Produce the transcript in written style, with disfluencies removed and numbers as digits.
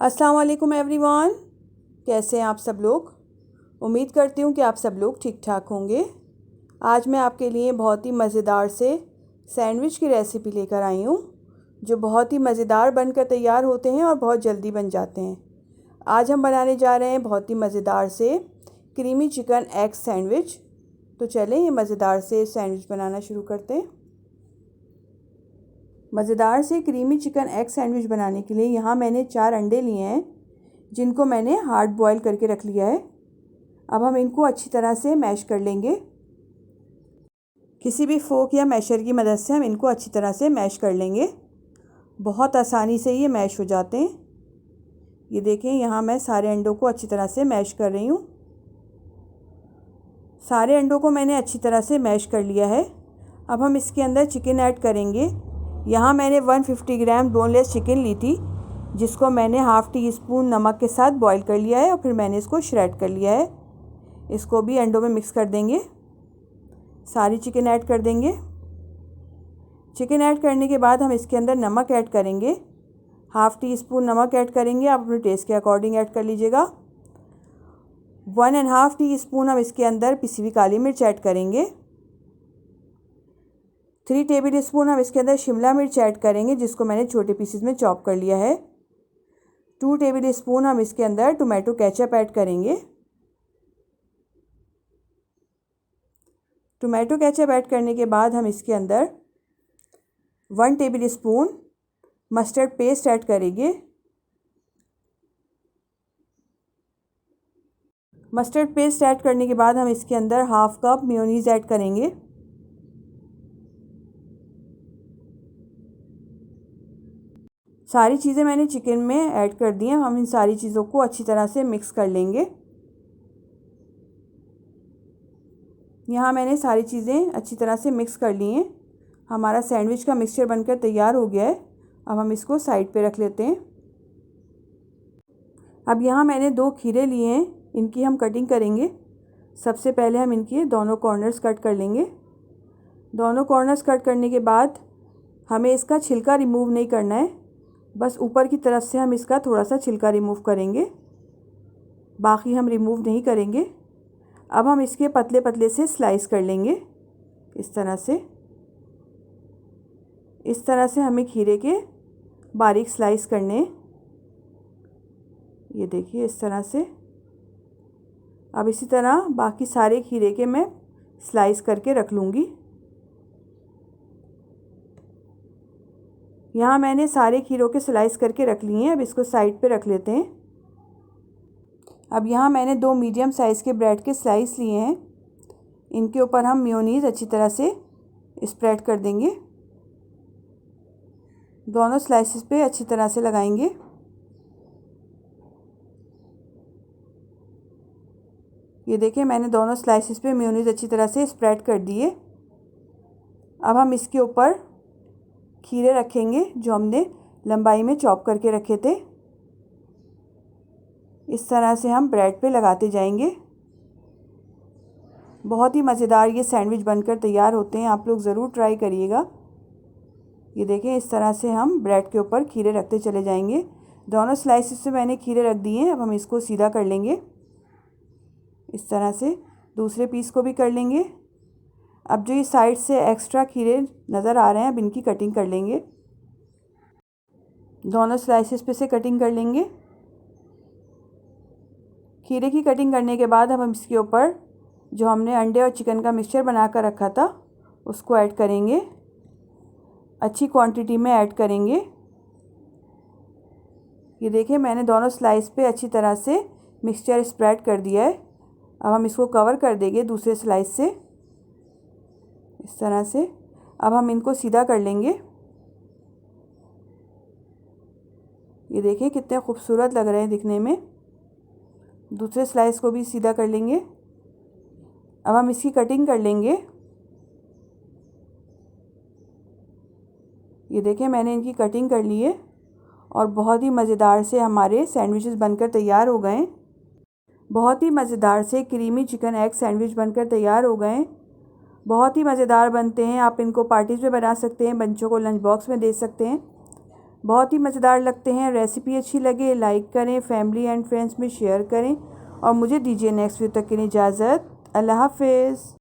अस्सलाम वालेकुम एवरीवन। कैसे हैं आप सब लोग। उम्मीद करती हूँ कि आप सब लोग ठीक ठाक होंगे। आज मैं आपके लिए बहुत ही मज़ेदार से सैंडविच की रेसिपी लेकर आई हूँ, जो बहुत ही मज़ेदार बनकर तैयार होते हैं और बहुत जल्दी बन जाते हैं। आज हम बनाने जा रहे हैं बहुत ही मज़ेदार से क्रीमी चिकन एग सैंडविच। तो चलें ये मज़ेदार से सैंडविच बनाना शुरू करते हैं। मज़ेदार से क्रीमी चिकन एग सैंडविच बनाने के लिए यहाँ मैंने 4 अंडे लिए हैं, जिनको मैंने हार्ड बॉयल करके रख लिया है। अब हम इनको अच्छी तरह से मैश कर लेंगे। किसी भी फोक या मैशर की मदद से हम इनको अच्छी तरह से मैश कर लेंगे। बहुत आसानी से ये मैश हो जाते हैं। ये देखें, यहाँ मैं सारे अंडों को अच्छी तरह से मैश कर रही हूँ। सारे अंडों को मैंने अच्छी तरह से मैश कर लिया है। अब हम इसके अंदर चिकन ऐड करेंगे। यहाँ मैंने 150 ग्राम बोनलेस चिकन ली थी, जिसको मैंने हाफ़ टी स्पून नमक के साथ बॉईल कर लिया है और फिर मैंने इसको श्रेड कर लिया है। इसको भी अंडों में मिक्स कर देंगे। सारी चिकन ऐड कर देंगे। चिकन ऐड करने के बाद हम इसके अंदर नमक ऐड करेंगे। हाफ़ टी स्पून नमक ऐड करेंगे। आप अपने टेस्ट के अकॉर्डिंग ऐड कर लीजिएगा। 1.5 टीस्पून हम इसके अंदर पिसी हुई काली मिर्च ऐड करेंगे। 3 टेबल स्पून हम इसके अंदर शिमला मिर्च ऐड करेंगे, जिसको मैंने छोटे पीसेस में चॉप कर लिया है। 2 टेबल स्पून हम इसके अंदर टोमेटो केचप ऐड करेंगे। टोमेटो केचप ऐड करने के बाद हम इसके अंदर 1 table spoon mustard paste add करेंगे। मस्टर्ड पेस्ट ऐड करने के बाद हम इसके अंदर हाफ़ कप मेयोनीज़ ऐड करेंगे। सारी चीज़ें मैंने चिकन में ऐड कर दी हैं। हम इन सारी चीज़ों को अच्छी तरह से मिक्स कर लेंगे। यहाँ मैंने सारी चीज़ें अच्छी तरह से मिक्स कर ली हैं। हमारा सैंडविच का मिक्सचर बनकर तैयार हो गया है। अब हम इसको साइड पे रख लेते हैं। अब यहाँ मैंने 2 खीरे लिए हैं, इनकी हम कटिंग करेंगे। सबसे पहले हम इनके दोनों कॉर्नर्स कट कर लेंगे। दोनों कॉर्नर्स कट करने के बाद हमें इसका छिलका रिमूव नहीं करना है, बस ऊपर की तरफ से हम इसका थोड़ा सा छिलका रिमूव करेंगे, बाकी हम रिमूव नहीं करेंगे। अब हम इसके पतले पतले से स्लाइस कर लेंगे। इस तरह से हमें खीरे के बारीक स्लाइस करने। ये देखिए, इस तरह से। अब इसी तरह बाकी सारे खीरे के मैं स्लाइस करके रख लूँगी। यहाँ मैंने सारे खीरों के स्लाइस करके रख लिए हैं। अब इसको साइड पे रख लेते हैं। अब यहाँ मैंने 2 मीडियम साइज़ के ब्रेड के स्लाइस लिए हैं। इनके ऊपर हम मेयोनीज़ अच्छी तरह से स्प्रेड कर देंगे। दोनों स्लाइसेस पे अच्छी तरह से लगाएंगे। ये देखिए, मैंने दोनों स्लाइसेस पे मेयोनीज़ अच्छी तरह से स्प्रेड कर दिए। अब हम इसके ऊपर खीरे रखेंगे, जो हमने लंबाई में चॉप करके रखे थे। इस तरह से हम ब्रेड पे लगाते जाएंगे। बहुत ही मज़ेदार ये सैंडविच बनकर तैयार होते हैं। आप लोग ज़रूर ट्राई करिएगा। ये देखें, इस तरह से हम ब्रेड के ऊपर खीरे रखते चले जाएंगे। दोनों स्लाइसेस से मैंने खीरे रख दिए हैं। अब हम इसको सीधा कर लेंगे। इस तरह से दूसरे पीस को भी कर लेंगे। अब जो ये साइड से एक्स्ट्रा खीरे नज़र आ रहे हैं, अब इनकी कटिंग कर लेंगे। दोनों स्लाइसेस पे से कटिंग कर लेंगे। खीरे की कटिंग करने के बाद अब हम इसके ऊपर जो हमने अंडे और चिकन का मिक्सचर बना कर रखा था, उसको ऐड करेंगे। अच्छी क्वांटिटी में ऐड करेंगे। ये देखिए, मैंने दोनों स्लाइस पे अच्छी तरह से मिक्सचर स्प्रेड कर दिया है। अब हम इसको कवर कर देंगे दूसरे स्लाइस से। इस तरह से अब हम इनको सीधा कर लेंगे। ये देखिए, कितने खूबसूरत लग रहे हैं दिखने में। दूसरे स्लाइस को भी सीधा कर लेंगे। अब हम इसकी कटिंग कर लेंगे। ये देखिए, मैंने इनकी कटिंग कर ली है और बहुत ही मज़ेदार से हमारे सैंडविचेस बनकर तैयार हो गए। बहुत ही मज़ेदार से क्रीमी चिकन एग सैंडविच बनकर तैयार हो गए। बहुत ही मज़ेदार बनते हैं। आप इनको पार्टीज़ में बना सकते हैं, बच्चों को लंच बॉक्स में दे सकते हैं। बहुत ही मज़ेदार लगते हैं। रेसिपी अच्छी लगे लाइक करें, फैमिली एंड फ्रेंड्स में शेयर करें और मुझे दीजिए नेक्स्ट वीडियो तक के लिए इजाज़त। अल्लाह हाफ़िज़।